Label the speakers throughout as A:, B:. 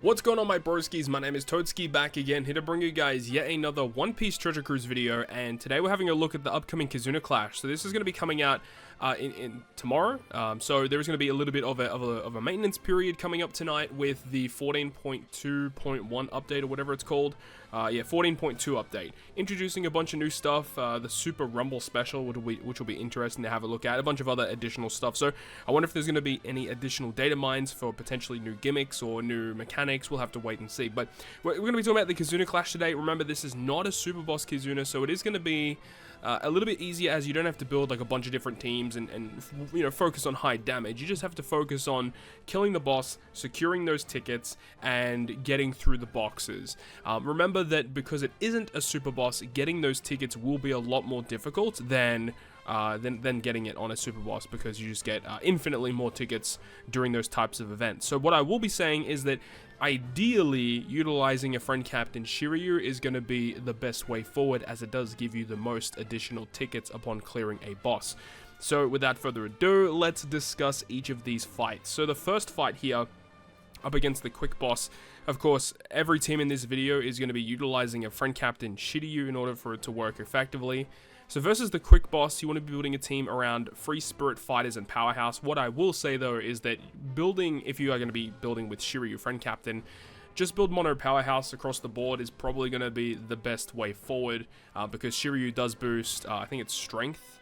A: What's going on, my broskiis? My name is Toadski, back again, here to bring you guys yet another One Piece Treasure Cruise video, and today we're having a look at the upcoming KIZUNA clash. So this is going to be coming out in tomorrow, so there's going to be a little bit of a maintenance period coming up tonight with the 14.2.1 update, or whatever it's called. 14.2 update, introducing a bunch of new stuff, the Super Rumble Special, which will be interesting to have a look at, a bunch of other additional stuff. So I wonder if there's going to be any additional data mines for potentially new gimmicks or new mechanics. We'll have to wait and see. But we're going to be talking about the KIZUNA clash today. Remember, this is not a super boss KIZUNA, so it is going to be a little bit easier, as you don't have to build like a bunch of different teams and you know, focus on high damage. You just have to focus on killing the boss, securing those tickets, and getting through the boxes. Remember that because it isn't a super boss, getting those tickets will be a lot more difficult than getting it on a super boss, because you just get infinitely more tickets during those types of events. So what I will be saying is that ideally utilizing a friend captain Shiryu is going to be the best way forward, as it does give you the most additional tickets upon clearing a boss. So without further ado, let's discuss each of these fights. So the first fight here, up against the quick boss. Of course, every team in this video is going to be utilizing a friend captain Shiryu in order for it to work effectively. So versus the quick boss, you want to be building a team around free spirit fighters and powerhouse. What I will say though is that if you are going to be building with Shiryu friend captain, just build mono powerhouse across the board is probably going to be the best way forward, because Shiryu does boost, I think it's strength,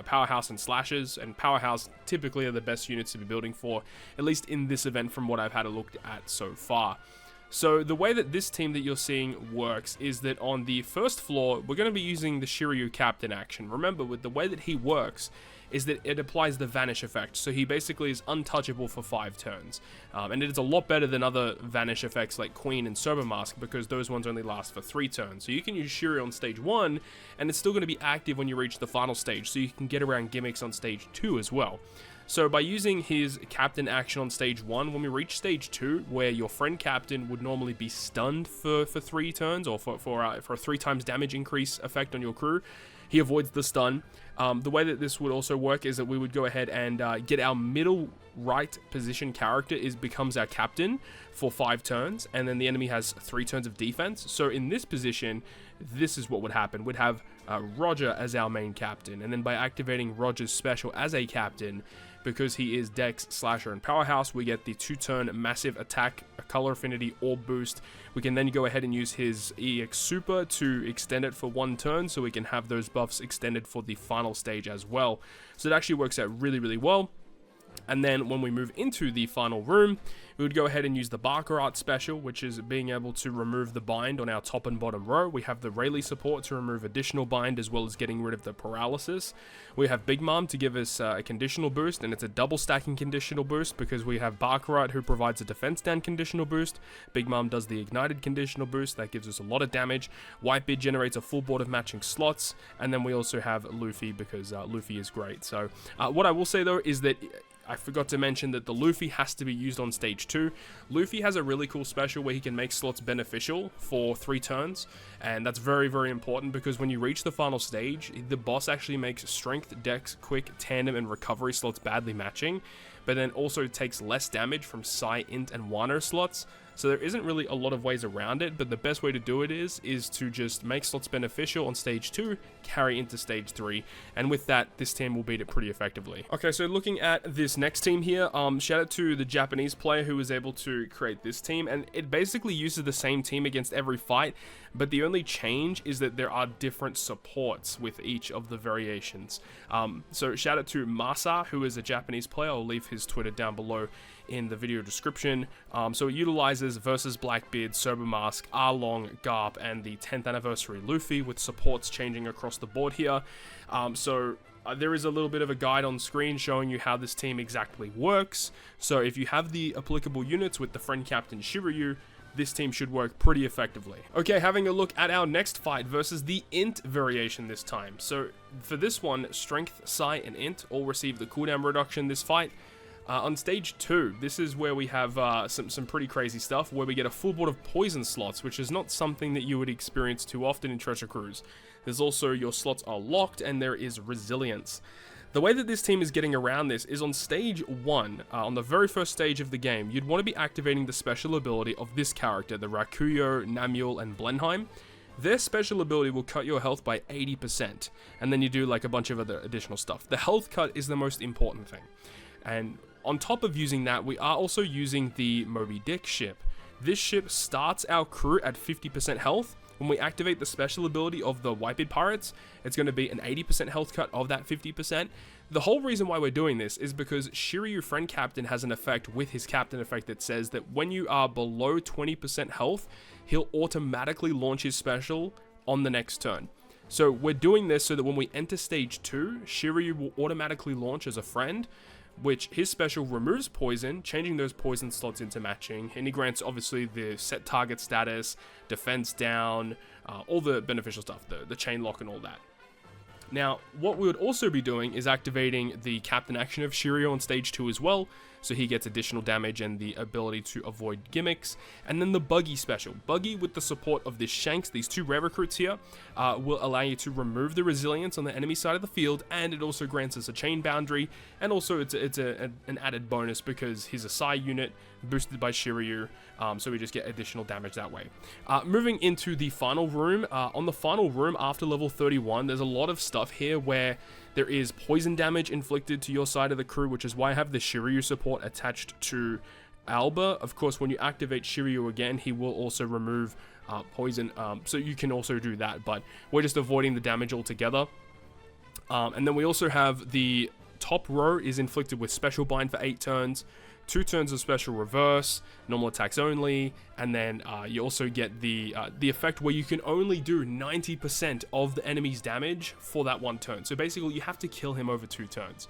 A: powerhouse, and slashes, and powerhouse typically are the best units to be building for, at least in this event from what I've had a look at so far. So the way that this team that you're seeing works is that on the first floor, we're going to be using the Shiryu captain action. Remember, with the way that he works is that it applies the vanish effect, so he basically is untouchable for 5 turns, and it is a lot better than other vanish effects like Queen and Sober Mask, because those ones only last for 3 turns. So you can use Shiryu on stage 1, and it's still going to be active when you reach the final stage, so you can get around gimmicks on stage 2 as well. So by using his captain action on stage 1, when we reach stage 2, where your friend captain would normally be stunned for 3 turns, or for a 3 times damage increase effect on your crew, he avoids the stun. The way that this would also work is that we would go ahead and get our middle right position character becomes our captain for 5 turns, and then the enemy has 3 turns of defense. So in this position, this is what would happen. We'd have Roger as our main captain, and then by activating Roger's special as a captain, because he is Dex, Slasher, and Powerhouse, we get the 2-turn massive attack, a color affinity, orb boost. We can then go ahead and use his EX Super to extend it for 1 turn, so we can have those buffs extended for the final stage as well. So it actually works out really, really well. And then when we move into the final room, we would go ahead and use the Barker Art special, which is being able to remove the bind on our top and bottom row. We have the Rayleigh support to remove additional bind, as well as getting rid of the paralysis. We have Big Mom to give us a conditional boost, and it's a double stacking conditional boost, because we have Barker Art, who provides a defense down conditional boost. Big Mom does the ignited conditional boost, that gives us a lot of damage. Whitebeard generates a full board of matching slots, and then we also have Luffy, because Luffy is great. So what I will say though is that I forgot to mention that the Luffy has to be used on stage 2. Luffy has a really cool special where he can make slots beneficial for 3 turns, and that's very, very important, because when you reach the final stage, the boss actually makes strength, dex, quick, tandem, and recovery slots badly matching, but then also takes less damage from Psi, Int, and Wano slots. So there isn't really a lot of ways around it, but the best way to do it is to just make slots beneficial on stage 2, carry into stage 3, and with that, this team will beat it pretty effectively. Okay, so looking at this next team here, shout out to the Japanese player who was able to create this team, and it basically uses the same team against every fight, but the only change is that there are different supports with each of the variations. So shout out to Masa, who is a Japanese player. I'll leave his Twitter down below in the video description. So it utilizes versus Blackbeard, Sober Mask, Arlong, Garp, and the 10th anniversary Luffy, with supports changing across the board here. There is a little bit of a guide on screen showing you how this team exactly works. So if you have the applicable units with the friend captain Shiryu, this team should work pretty effectively. Okay, having a look at our next fight versus the Int variation this time. So for this one, Strength, Psi, and Int all receive the cooldown reduction this fight. On stage 2, this is where we have some pretty crazy stuff, where we get a full board of poison slots, which is not something that you would experience too often in Treasure Cruise. There's also your slots are locked, and there is resilience. The way that this team is getting around this is on stage 1, on the very first stage of the game, you'd want to be activating the special ability of this character, the Rakuyo, Namiel, and Blenheim. Their special ability will cut your health by 80%, and then you do like a bunch of other additional stuff. The health cut is the most important thing. And on top of using that, we are also using the Moby Dick ship. This ship starts our crew at 50% health. When we activate the special ability of the Whitebeard Pirates, it's going to be an 80% health cut of that 50%. The whole reason why we're doing this is because Shiryu Friend Captain has an effect with his Captain effect that says that when you are below 20% health, he'll automatically launch his special on the next turn. So we're doing this so that when we enter stage 2, Shiryu will automatically launch as a friend, which his special removes poison, changing those poison slots into matching, and he grants obviously the set target status, defense down, all the beneficial stuff, the chain lock and all that. Now, what we would also be doing is activating the Captain action of Shiryu on stage 2 as well, so he gets additional damage and the ability to avoid gimmicks. And then the Buggy special. Buggy, with the support of this Shanks, these 2 rare recruits here, will allow you to remove the resilience on the enemy side of the field, and it also grants us a chain boundary, and also it's an added bonus because he's a Psy unit boosted by Shiryu, so we just get additional damage that way. Moving into the final room, on the final room after level 31, there's a lot of stuff here where there is poison damage inflicted to your side of the crew, which is why I have the Shiryu support attached to Alba. Of course, when you activate Shiryu again, he will also remove poison, so you can also do that, but we're just avoiding the damage altogether. And then we also have the top row is inflicted with Special Bind for 8 turns, 2 turns of Special Reverse, normal attacks only, and then you also get the effect where you can only do 90% of the enemy's damage for that 1 turn. So basically, you have to kill him over 2 turns.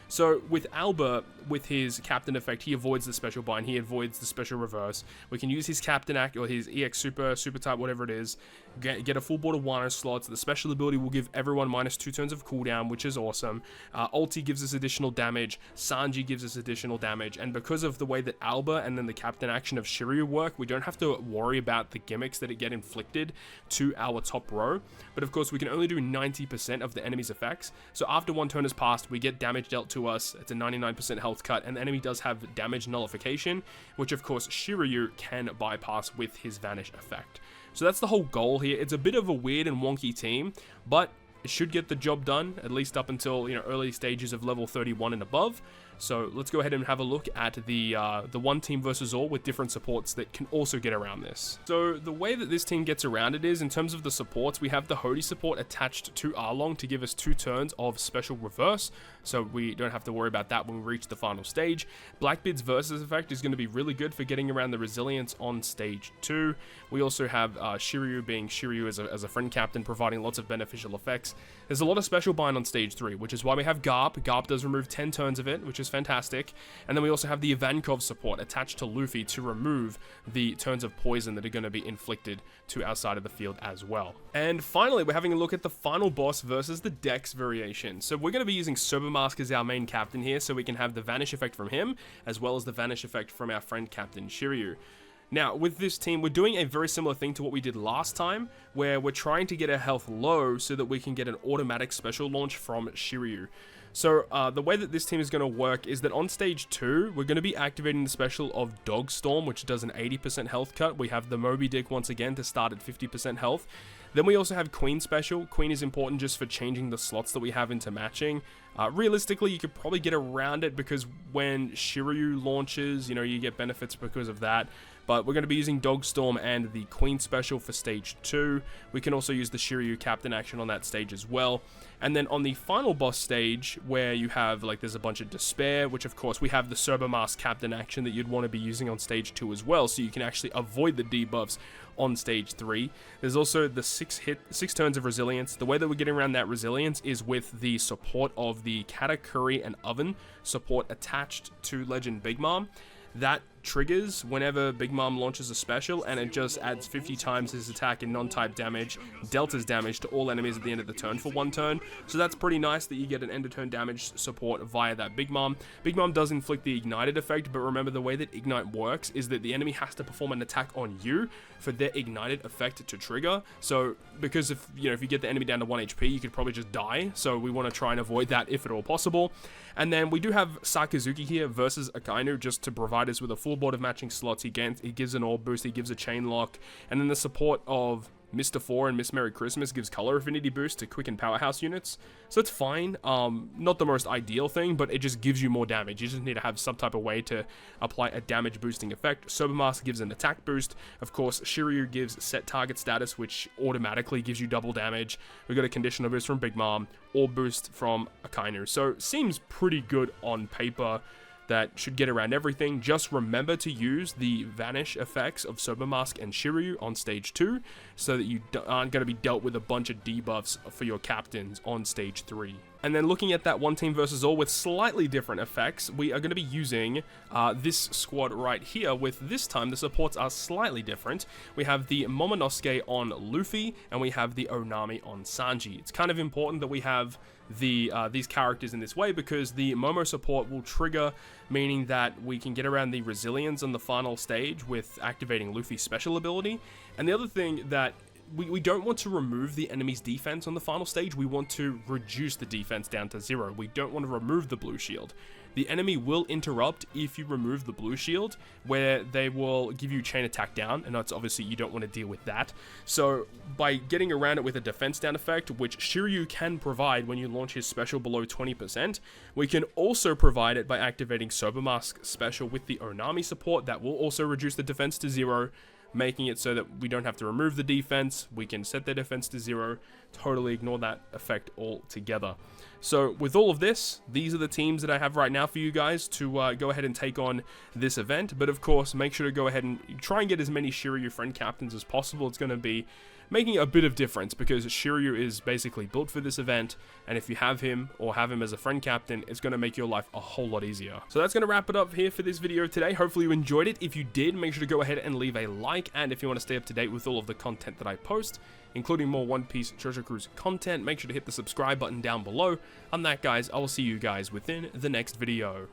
A: So with Alba, with his Captain effect, he avoids the Special Bind, he avoids the Special Reverse. We can use his Captain act or his EX Super type, whatever it is, get a full board of Wano slots. The special ability will give everyone minus 2 turns of cooldown, which is awesome. Ulti gives us additional damage, Sanji gives us additional damage, and because of the way that Alba and then the Captain action of Shiryu work, we don't have to worry about the gimmicks that get inflicted to our top row. But of course, we can only do 90% of the enemy's effects. So after 1 turn has passed, we get damage dealt to us. It's a 99% health cut, and the enemy does have damage nullification, which of course Shiryu can bypass with his vanish effect. So that's the whole goal here. It's a bit of a weird and wonky team, but it should get the job done, at least up until, you know, early stages of level 31 and above. So let's go ahead and have a look at the one team versus all with different supports that can also get around this. So the way that this team gets around it is, in terms of the supports, we have the Hody support attached to Arlong to give us 2 turns of Special Reverse, so we don't have to worry about that when we reach the final stage. Blackbeard's Versus effect is going to be really good for getting around the resilience on stage 2. We also have Shiryu being Shiryu as a friend captain, providing lots of beneficial effects. There's a lot of Special Bind on stage 3, which is why we have Garp. Garp does remove 10 turns of it, which is fantastic. And then we also have the Ivankov support attached to Luffy to remove the turns of poison that are going to be inflicted to our side of the field as well. And finally, we're having a look at the final boss versus the Dex variation. So we're going to be using Sobermask as our main captain here, so we can have the Vanish effect from him, as well as the Vanish effect from our friend Captain Shiryu. Now, with this team, we're doing a very similar thing to what we did last time, where we're trying to get our health low so that we can get an automatic special launch from Shiryu. So the way that this team is going to work is that on stage 2, we're going to be activating the special of Dog Storm, which does an 80% health cut. We have the Moby Dick once again to start at 50% health. Then we also have Queen special. Queen is important just for changing the slots that we have into matching. Realistically, you could probably get around it because when Shiryu launches, you know, you get benefits because of that. But we're going to be using Dog Storm and the Queen special for stage 2. We can also use the Shiryu Captain action on that stage as well. And then on the final boss stage, where you have, like, there's a bunch of Despair, which of course we have the Sobermask Captain action that you'd want to be using on stage 2 as well, so you can actually avoid the debuffs on stage 3. There's also the 6 turns of resilience. The way that we're getting around that resilience is with the support of the Katakuri and Oven support attached to Legend Big Mom. That triggers whenever Big Mom launches a special, and it just adds 50 times his attack and non-type damage, deltas damage to all enemies at the end of the turn for 1 turn. So that's pretty nice that you get an end of turn damage support via that Big Mom. Big Mom does inflict the ignited effect, but remember the way that Ignite works is that the enemy has to perform an attack on you for their ignited effect to trigger. So because if you get the enemy down to 1 HP, you could probably just die. So we want to try and avoid that if at all possible. And then we do have Sakazuki here versus Akainu, just to provide us with a full board of matching slots. He gives an orb boost, he gives a chain lock, and then the support of Mr. 4 and Miss Merry Christmas gives color affinity boost to quick and powerhouse units. So it's fine. Not the most ideal thing, but it just gives you more damage. You just need to have some type of way to apply a damage boosting effect. Sober Mask gives an attack boost. Of course, Shiryu gives set target status, which automatically gives you double damage. We've got a conditional boost from Big Mom, or boost from Akainu. So seems pretty good on paper. That should get around everything. Just remember to use the vanish effects of Sober Mask and Shiryu on stage 2, so that you aren't going to be dealt with a bunch of debuffs for your captains on stage 3. And then looking at that one team versus all with slightly different effects, we are going to be using this squad right here, with this time the supports are slightly different. We have the Momonosuke on Luffy, and we have the Onami on Sanji. It's kind of important that we have these characters in this way, because the Momo support will trigger, meaning that we can get around the resilience on the final stage with activating Luffy's special ability. And the other thing that we don't want to remove the enemy's defense on the final stage, we want to reduce the defense down to 0. We don't want to remove the blue shield. The enemy will interrupt if you remove the blue shield, where they will give you chain attack down, and that's obviously you don't want to deal with that. So by getting around it with a defense down effect, which Shiryu can provide when you launch his special below 20%, we can also provide it by activating Sober Mask special with the Onami support. That will also reduce the defense to 0, making it so that we don't have to remove the defense. We can set their defense to 0, totally ignore that effect altogether. So with all of this, these are the teams that I have right now for you guys to go ahead and take on this event. But of course, make sure to go ahead and try and get as many Shiryu friend captains as possible. It's going to be making a bit of difference, because Shiryu is basically built for this event, and if you have him or have him as a friend captain, it's going to make your life a whole lot easier. So that's going to wrap it up here for this video today. Hopefully you enjoyed it. If you did, make sure to go ahead and leave a like, and if you want to stay up to date with all of the content that I post, including more One Piece Treasure Cruise content, make sure to hit the subscribe button down below. On that, guys, I will see you guys within the next video.